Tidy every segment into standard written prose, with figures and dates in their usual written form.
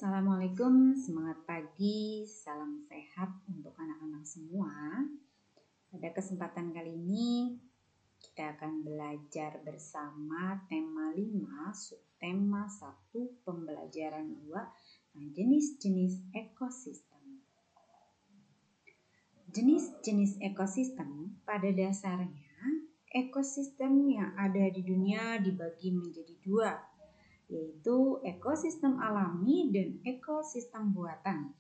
Assalamualaikum, semangat pagi, salam sehat untuk anak-anak semua. Pada kesempatan kali ini kita akan belajar bersama tema 5, subtema 1, pembelajaran 2, jenis-jenis ekosistem. Jenis-jenis ekosistem pada dasarnya ekosistem yang ada di dunia dibagi menjadi dua, yaitu ekosistem alami dan ekosistem buatan.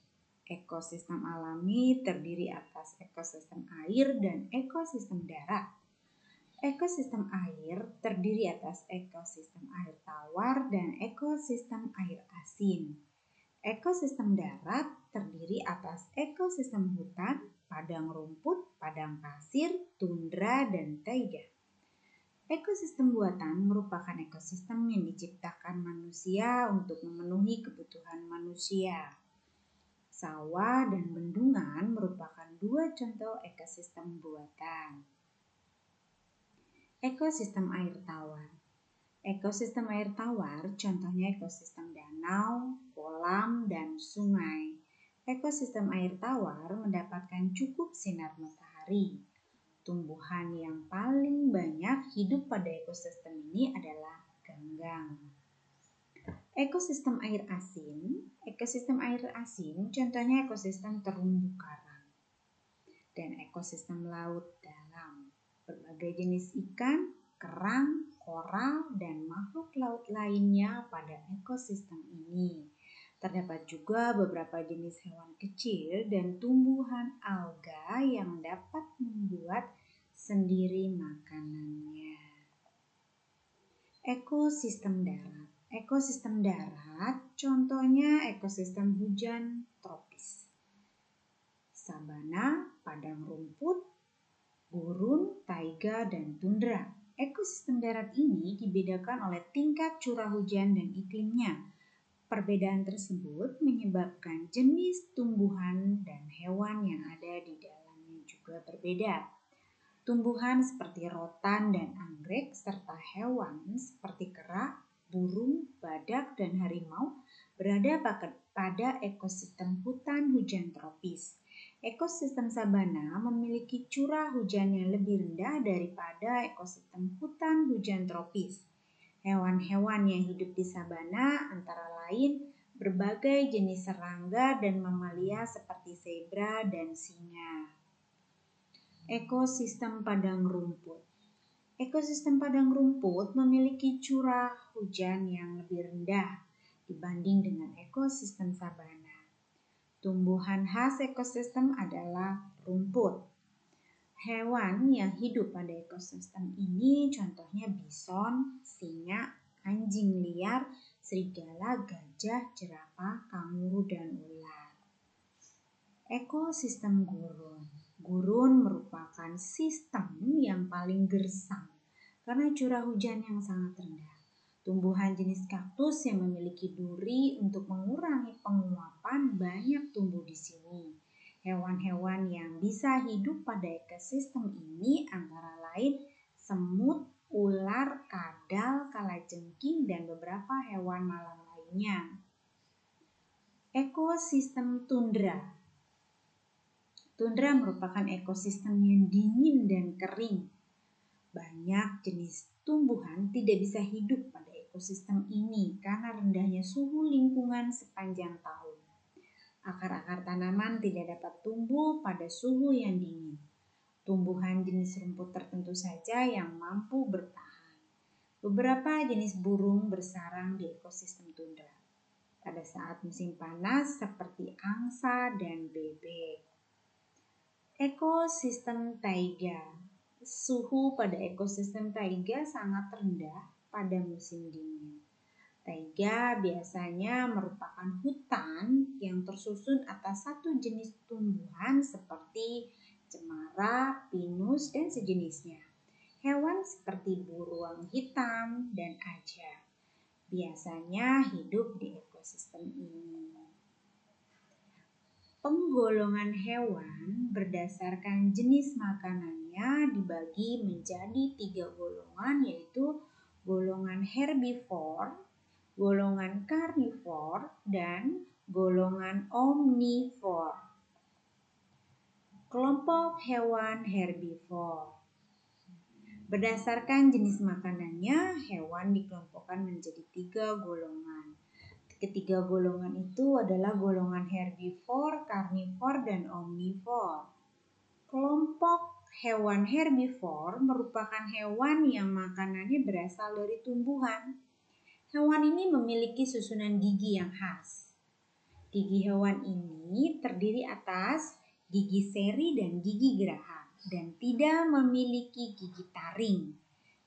Ekosistem alami terdiri atas ekosistem air dan ekosistem darat. Ekosistem air terdiri atas ekosistem air tawar dan ekosistem air asin. Ekosistem darat terdiri atas ekosistem hutan, padang rumput, padang pasir, tundra, dan taiga. Ekosistem buatan merupakan ekosistem yang diciptakan manusia untuk memenuhi kebutuhan manusia. Sawah dan bendungan merupakan dua contoh ekosistem buatan. Ekosistem air tawar. Ekosistem air tawar contohnya ekosistem danau, kolam, dan sungai. Ekosistem air tawar mendapatkan cukup sinar matahari. Tumbuhan yang paling banyak hidup pada ekosistem ini adalah ganggang. Ekosistem air asin. Ekosistem air asin contohnya ekosistem terumbu karang dan ekosistem laut dalam. Berbagai jenis ikan, kerang, koral, dan makhluk laut lainnya pada ekosistem ini. Terdapat juga beberapa jenis hewan kecil dan tumbuhan alga yang dapat membuat sendiri makanannya. Ekosistem darat. Ekosistem darat contohnya ekosistem hujan tropis, sabana, padang rumput, gurun, taiga, dan tundra. Ekosistem darat ini dibedakan oleh tingkat curah hujan dan iklimnya. Perbedaan tersebut menyebabkan jenis tumbuhan dan hewan yang ada di dalamnya juga berbeda. Tumbuhan seperti rotan dan anggrek serta hewan seperti kera, burung, badak, dan harimau berada pada ekosistem hutan hujan tropis. Ekosistem sabana memiliki curah hujan yang lebih rendah daripada ekosistem hutan hujan tropis. Hewan-hewan yang hidup di sabana antara lain berbagai jenis serangga dan mamalia seperti zebra dan singa. Ekosistem padang rumput. Ekosistem padang rumput memiliki curah hujan yang lebih rendah dibanding dengan ekosistem sabana. Tumbuhan khas ekosistem adalah rumput. Hewan yang hidup pada ekosistem ini contohnya bison, singa, anjing liar, serigala, gajah, jerapah, kanguru, dan ular. Ekosistem gurun. Gurun merupakan sistem yang paling gersang karena curah hujan yang sangat rendah. Tumbuhan jenis kaktus yang memiliki duri untuk mengurangi penguapan banyak tumbuh di sini. Hewan-hewan yang bisa hidup pada ekosistem ini antara lain semut, ular, kadal, kalajengking, dan beberapa hewan malam lainnya. Ekosistem tundra. Tundra merupakan ekosistem yang dingin dan kering. Banyak jenis tumbuhan tidak bisa hidup pada ekosistem ini karena rendahnya suhu lingkungan sepanjang tahun. Akar-akar tanaman tidak dapat tumbuh pada suhu yang dingin. Tumbuhan jenis rumput tertentu saja yang mampu bertahan. Beberapa jenis burung bersarang di ekosistem tundra pada saat musim panas seperti angsa dan bebek. Ekosistem taiga. Suhu pada ekosistem taiga sangat rendah pada musim dingin. Taiga biasanya merupakan hutan yang tersusun atas satu jenis tumbuhan seperti cemara, pinus, dan sejenisnya. Hewan seperti beruang hitam dan aja biasanya hidup di ekosistem ini. Penggolongan hewan berdasarkan jenis makanannya dibagi menjadi 3 golongan, yaitu golongan herbivore, golongan karnivor, dan golongan omnivor. Kelompok hewan herbivor. Berdasarkan jenis makanannya, hewan dikelompokkan menjadi 3 golongan. Ketiga golongan itu adalah golongan herbivor, karnivor, dan omnivor. Kelompok hewan herbivor merupakan hewan yang makanannya berasal dari tumbuhan. Hewan ini memiliki susunan gigi yang khas. Gigi hewan ini terdiri atas gigi seri dan gigi geraham dan tidak memiliki gigi taring.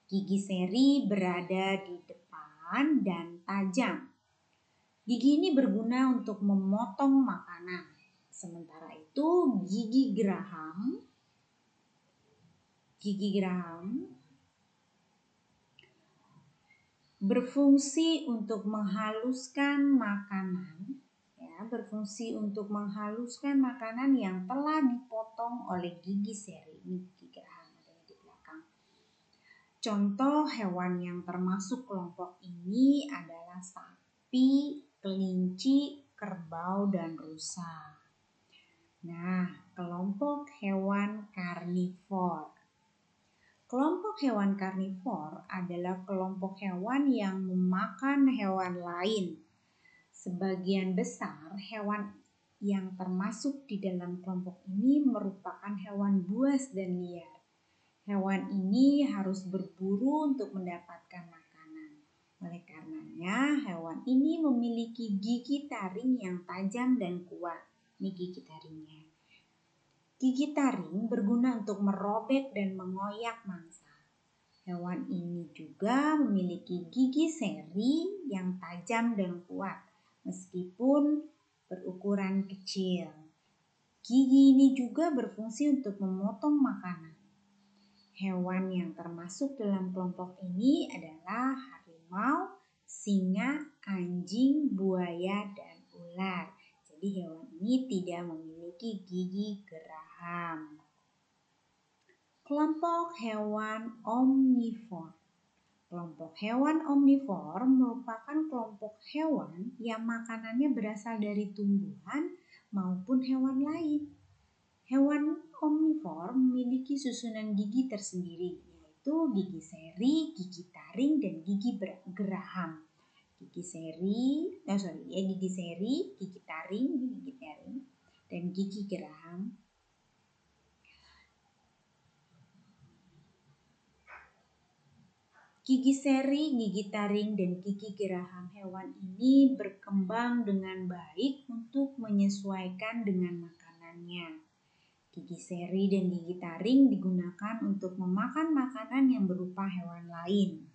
Gigi seri berada di depan dan tajam. Gigi ini berguna untuk memotong makanan. Sementara itu gigi geraham berfungsi untuk menghaluskan makanan, yang telah dipotong oleh gigi seri. Ini gigi geraham ada di belakang. Contoh hewan yang termasuk kelompok ini adalah sapi, kelinci, kerbau, dan rusa. Nah, kelompok hewan karnivor. Kelompok hewan karnivor adalah kelompok hewan yang memakan hewan lain. Sebagian besar hewan yang termasuk di dalam kelompok ini merupakan hewan buas dan liar. Hewan ini harus berburu untuk mendapatkan makanan. Oleh karenanya, hewan ini memiliki gigi taring yang tajam dan kuat. Ini gigi taringnya. Gigi taring berguna untuk merobek dan mengoyak mangsa. Hewan ini juga memiliki gigi seri yang tajam dan kuat, meskipun berukuran kecil. Gigi ini juga berfungsi untuk memotong makanan. Hewan yang termasuk dalam kelompok ini adalah harimau, singa, anjing, buaya, dan ular. Jadi hewan ini tidak memiliki gigi geraham. Kelompok hewan omnivor. Kelompok hewan omnivor merupakan kelompok hewan yang makanannya berasal dari tumbuhan maupun hewan lain. Hewan omnivor memiliki susunan gigi tersendiri, yaitu gigi seri, gigi taring, dan gigi geraham. Gigi seri, gigi taring, dan gigi geraham. Gigi seri, gigi taring, dan gigi geraham hewan ini berkembang dengan baik untuk menyesuaikan dengan makanannya. Gigi seri dan gigi taring digunakan untuk memakan makanan yang berupa hewan lain.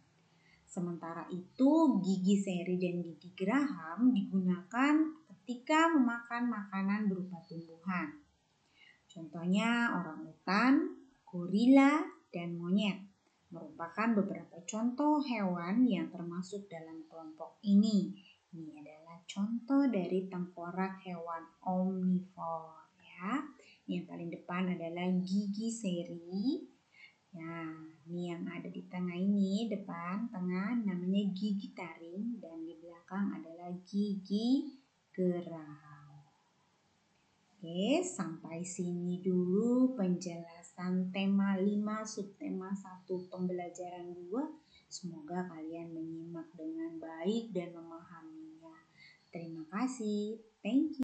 Sementara itu, gigi seri dan gigi geraham digunakan ketika memakan makanan berupa tumbuhan. Contohnya orangutan, gorila, dan monyet merupakan beberapa contoh hewan yang termasuk dalam kelompok ini. Ini adalah contoh dari tengkorak hewan omnivor, ya. Yang paling depan adalah gigi seri. Nah, ini yang ada di tengah ini, tengah namanya gigi taring, dan di belakang adalah gigi geraham. Oke, sampai sini dulu penjelasan tema 5 subtema 1 pembelajaran 2. Semoga kalian menyimak dengan baik dan memahaminya. Terima kasih. Thank you.